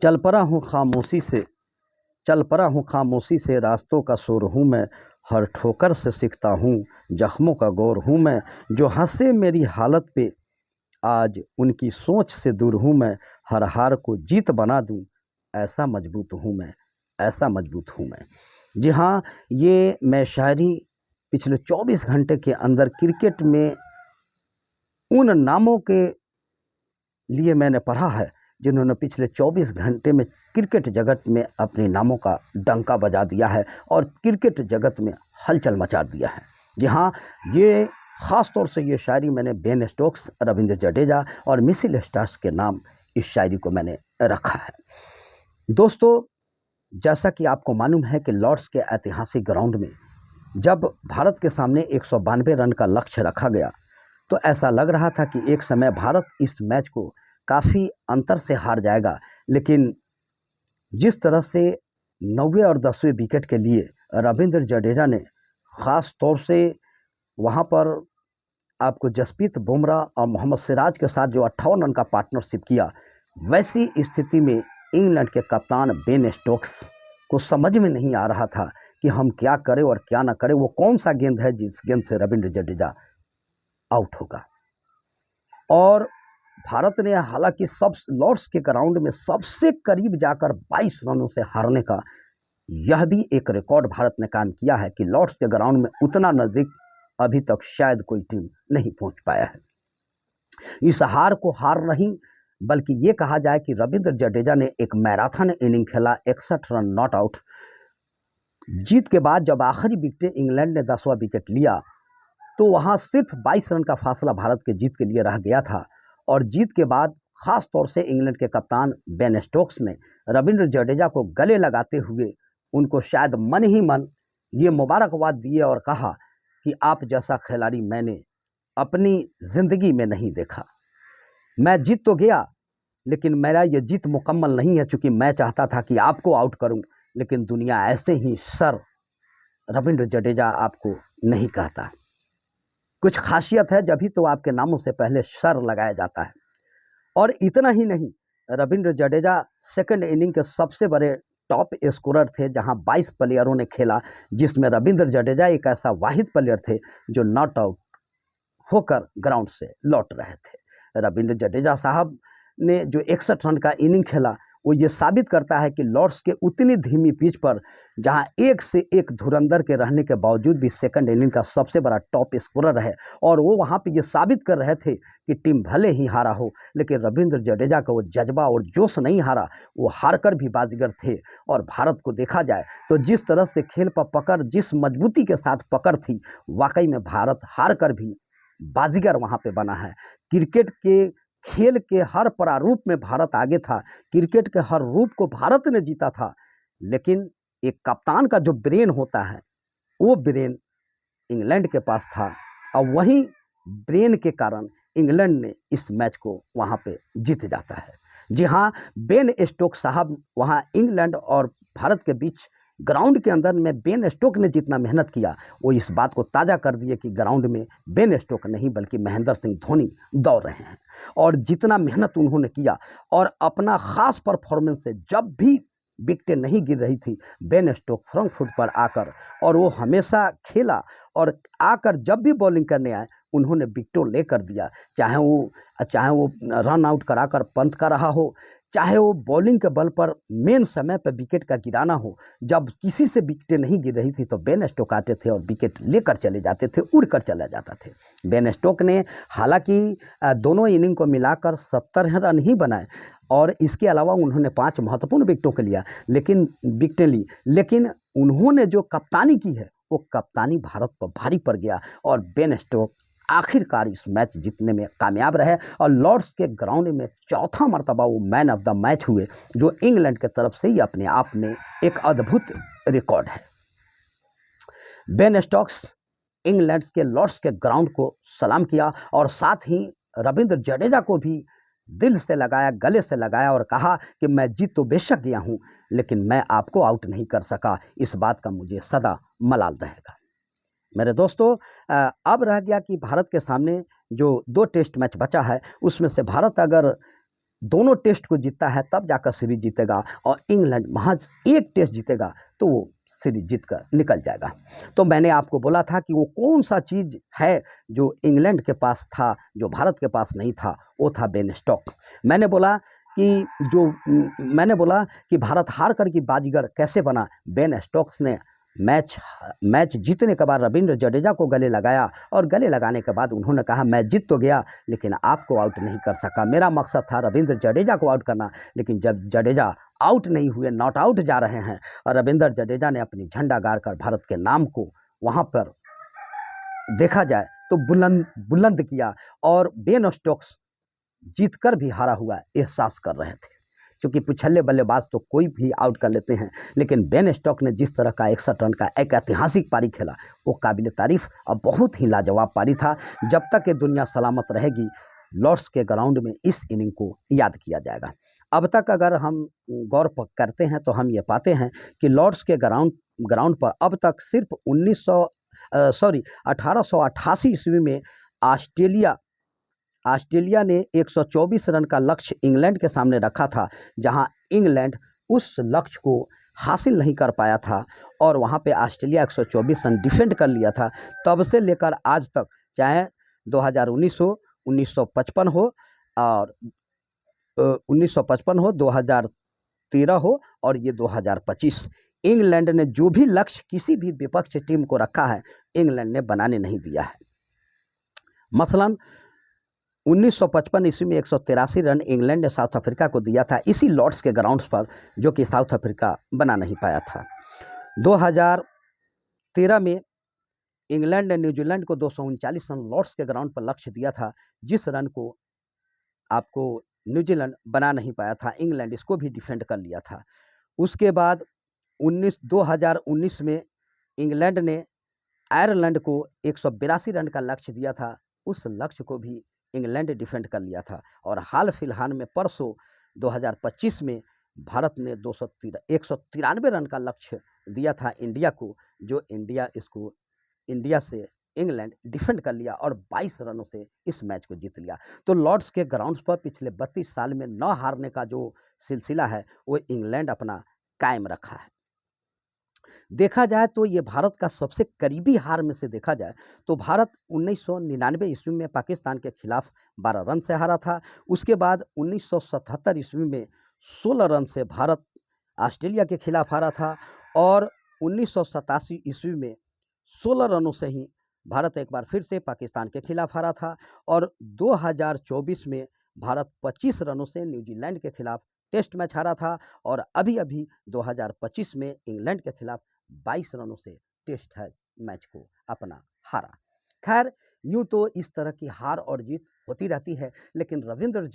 चल पड़ा हूँ खामोशी से, चल पड़ा हूँ खामोशी से, रास्तों का शोर हूँ मैं, हर ठोकर से सीखता हूँ, जख्मों का गौर हूँ मैं। जो हंसे मेरी हालत पे, आज उनकी सोच से दूर हूँ मैं, हर हार को जीत बना दूँ, ऐसा मजबूत हूँ मैं, ऐसा मजबूत हूँ मैं। जी हाँ, ये मैं शायरी पिछले 24 घंटे के अंदर क्रिकेट में उन नामों के लिए मैंने पढ़ा है जिन्होंने पिछले 24 घंटे में क्रिकेट जगत में अपने नामों का डंका बजा दिया है और क्रिकेट जगत में हलचल मचा दिया है। जी हाँ, ये ख़ास तौर से ये शायरी मैंने बेन स्टोक्स, रविंद्र जडेजा और मिचेल स्टार्क के नाम इस शायरी को मैंने रखा है। दोस्तों, जैसा कि आपको मालूम है कि लॉर्ड्स के ऐतिहासिक ग्राउंड में जब भारत के सामने 192 रन का लक्ष्य रखा गया तो ऐसा लग रहा था कि एक समय भारत इस मैच को काफ़ी अंतर से हार जाएगा, लेकिन जिस तरह से 9वें और 10वें विकेट के लिए रविंद्र जडेजा ने ख़ास तौर से वहाँ पर आपको जसप्रीत बुमराह और मोहम्मद सिराज के साथ जो 58 रन का पार्टनरशिप किया, वैसी स्थिति में इंग्लैंड के कप्तान बेन स्टोक्स को समझ में नहीं आ रहा था कि हम क्या करें और क्या ना करें। वो कौन सा गेंद है जिस गेंद से रविंद्र जडेजा आउट होगा। और भारत ने हालांकि सब लॉर्ड्स के ग्राउंड में सबसे करीब जाकर 22 रनों से हारने का यह भी एक रिकॉर्ड भारत ने कायम किया है कि लॉर्ड्स के ग्राउंड में उतना नज़दीक अभी तक शायद कोई टीम नहीं पहुंच पाया है। इस हार को हार नहीं बल्कि ये कहा जाए कि रविंद्र जडेजा ने एक मैराथन इनिंग खेला, 61 रन नॉट आउट। जीत के बाद जब आखिरी विकेट इंग्लैंड ने 10वां विकेट लिया तो वहाँ सिर्फ 22 रन का फासला भारत के जीत के लिए रह गया था। और जीत के बाद ख़ास तौर से इंग्लैंड के कप्तान बेन स्टोक्स ने रविंद्र जडेजा को गले लगाते हुए उनको शायद मन ही मन ये मुबारकबाद दिए और कहा कि आप जैसा खिलाड़ी मैंने अपनी ज़िंदगी में नहीं देखा। मैं जीत तो गया लेकिन मेरा ये जीत मुकम्मल नहीं है, चूँकि मैं चाहता था कि आपको आउट करूं, लेकिन दुनिया ऐसे ही सर रविंद्र जडेजा आपको नहीं कहता। कुछ खासियत है, जभी तो आपके नामों से पहले सर लगाया जाता है। और इतना ही नहीं, रविंद्र जडेजा सेकंड इनिंग के सबसे बड़े टॉप स्कोरर थे, जहां 22 प्लेयरों ने खेला, जिसमें रविंद्र जडेजा एक ऐसा वाहिद प्लेयर थे जो नॉट आउट होकर ग्राउंड से लौट रहे थे। रविंद्र जडेजा साहब ने जो 61 रन का इनिंग खेला वो ये साबित करता है कि लॉर्ड्स के उतनी धीमी पिच पर जहां एक से एक धुरंधर के रहने के बावजूद भी सेकंड इनिंग का सबसे बड़ा टॉप स्कोरर है। और वो वहां पे ये साबित कर रहे थे कि टीम भले ही हारा हो लेकिन रविंद्र जडेजा का वो जज्बा और जोश नहीं हारा, वो हार कर भी बाजीगर थे। और भारत को देखा जाए तो जिस तरह से खेल पर पकड़, जिस मजबूती के साथ पकड़ थी, वाकई में भारत हार कर भी बाजीगर वहाँ पे बना है। क्रिकेट के खेल के हर प्रारूप में भारत आगे था, क्रिकेट के हर रूप को भारत ने जीता था, लेकिन एक कप्तान का जो ब्रेन होता है वो ब्रेन इंग्लैंड के पास था और वही ब्रेन के कारण इंग्लैंड ने इस मैच को वहाँ पे जीत जाता है। जी हाँ, बेन स्टोक्स साहब वहाँ इंग्लैंड और भारत के बीच ग्राउंड के अंदर में बेन स्टोक ने जितना मेहनत किया वो इस बात को ताज़ा कर दिए कि ग्राउंड में बेन स्टोक नहीं बल्कि महेंद्र सिंह धोनी दौड़ रहे हैं। और जितना मेहनत उन्होंने किया और अपना ख़ास परफॉर्मेंस से जब भी विकेटें नहीं गिर रही थी, बेन स्टोक फ्रंट फुट पर आकर और वो हमेशा खेला और आकर जब भी बॉलिंग करने आए उन्होंने विकेटों लेकर दिया। चाहे वो रन आउट कराकर पंत का रहा हो, चाहे वो बॉलिंग के बल पर मेन समय पर विकेट का गिराना हो। जब किसी से विकेटें नहीं गिर रही थी तो बेन स्टोक आते थे और विकेट लेकर चले जाते थे, उड़ कर चला जाता थे। बेन स्टोक ने हालांकि दोनों इनिंग को मिलाकर 70 रन ही बनाए और इसके अलावा उन्होंने 5 महत्वपूर्ण विकेटें ली, लेकिन उन्होंने जो कप्तानी की है वो कप्तानी भारत पर भारी पड़ गया और बेन स्टोक आखिरकार इस मैच जीतने में कामयाब रहे और लॉर्ड्स के ग्राउंड में चौथा मरतबा वो मैन ऑफ द मैच हुए, जो इंग्लैंड की तरफ से ही अपने आप में एक अद्भुत रिकॉर्ड है। बेन स्टोक्स इंग्लैंड के लॉर्ड्स के ग्राउंड को सलाम किया और साथ ही रविंद्र जडेजा को भी दिल से लगाया, गले से लगाया और कहा कि मैं जीत तो बेशक गया हूँ लेकिन मैं आपको आउट नहीं कर सका, इस बात का मुझे सदा मलाल रहेगा। मेरे दोस्तों, अब रह गया कि भारत के सामने जो 2 टेस्ट मैच बचा है उसमें से भारत अगर दोनों टेस्ट को जीतता है तब जाकर सीरीज जीतेगा, और इंग्लैंड महज एक टेस्ट जीतेगा तो वो सीरीज जीत कर निकल जाएगा। तो मैंने आपको बोला था कि वो कौन सा चीज़ है जो इंग्लैंड के पास था, जो भारत के पास नहीं था, वो था बेन स्टोक्स। मैंने बोला कि मैंने बोला कि भारत हार कर की बाजीगर कैसे बना। बेन स्टोक्स ने मैच जीतने के बाद रविंद्र जडेजा को गले लगाया, और गले लगाने के बाद उन्होंने कहा मैं जीत तो गया लेकिन आपको आउट नहीं कर सका। मेरा मकसद था रविंद्र जडेजा को आउट करना, लेकिन जब जडेजा आउट नहीं हुए, नॉट आउट जा रहे हैं, और रविंद्र जडेजा ने अपनी झंडा गाड़कर भारत के नाम को वहाँ पर देखा जाए तो बुलंद किया, और बेन स्टोक्स जीतकर भी हारा हुआ एहसास कर रहे थे। क्योंकि पिछले बल्लेबाज तो कोई भी आउट कर लेते हैं, लेकिन बेन स्टोक्स ने जिस तरह का 61 रन का एक ऐतिहासिक पारी खेला वो काबिल तारीफ और बहुत ही लाजवाब पारी था। जब तक ये दुनिया सलामत रहेगी लॉर्ड्स के ग्राउंड में इस इनिंग को याद किया जाएगा। अब तक अगर हम गौर करते हैं तो हम ये पाते हैं कि लॉर्ड्स के ग्राउंड पर अब तक सिर्फ 1888 ईस्वी में ऑस्ट्रेलिया ने 124 रन का लक्ष्य इंग्लैंड के सामने रखा था, जहां इंग्लैंड उस लक्ष्य को हासिल नहीं कर पाया था, और वहां पे ऑस्ट्रेलिया 124 रन डिफेंड कर लिया था। तब से लेकर आज तक, चाहे 2019 हो, 1955 हो, और 1955 हो, 2013 हो, और ये 2025, इंग्लैंड ने जो भी लक्ष्य किसी भी विपक्ष टीम को रखा है इंग्लैंड ने बनाने नहीं दिया है। मसलन 1955 ईस्वी में 183 रन इंग्लैंड ने साउथ अफ्रीका को दिया था इसी लॉर्ड्स के ग्राउंड्स पर, जो कि साउथ अफ्रीका बना नहीं पाया था। 2013 में इंग्लैंड ने न्यूजीलैंड को 239 रन लॉर्ड्स के ग्राउंड पर लक्ष्य दिया था, जिस रन को आपको न्यूजीलैंड बना नहीं पाया था, इंग्लैंड इसको भी डिफेंड कर लिया था। उसके बाद 2019 में इंग्लैंड ने आयरलैंड को 182 रन का लक्ष्य दिया था, उस लक्ष्य को भी इंग्लैंड डिफेंड कर लिया था। और हाल फिलहाल में परसों 2025 में भारत ने 193 रन का लक्ष्य दिया था इंडिया को, जो इंडिया से इंग्लैंड डिफेंड कर लिया और 22 रनों से इस मैच को जीत लिया। तो लॉर्ड्स के ग्राउंड्स पर पिछले 32 साल में न हारने का जो सिलसिला है वो इंग्लैंड अपना कायम रखा है। देखा जाए तो ये भारत का सबसे करीबी हार में से देखा जाए तो भारत 1999 ईस्वी में पाकिस्तान के खिलाफ 12 रन से हारा था। उसके बाद 1977 ईस्वी में 16 रन से भारत ऑस्ट्रेलिया के खिलाफ हारा था, और 1987 ईस्वी में 16 रनों से ही भारत एक बार फिर से पाकिस्तान के खिलाफ हारा था, और 2024 में भारत 25 रनों से न्यूजीलैंड के खिलाफ टेस्ट मैच हारा था, और अभी अभी 2025 में इंग्लैंड के खिलाफ 22 रनों से टेस्ट मैच को अपना हारा। खैर यूँ तो इस तरह की हार और जीत होती रहती है, लेकिन रविंद्र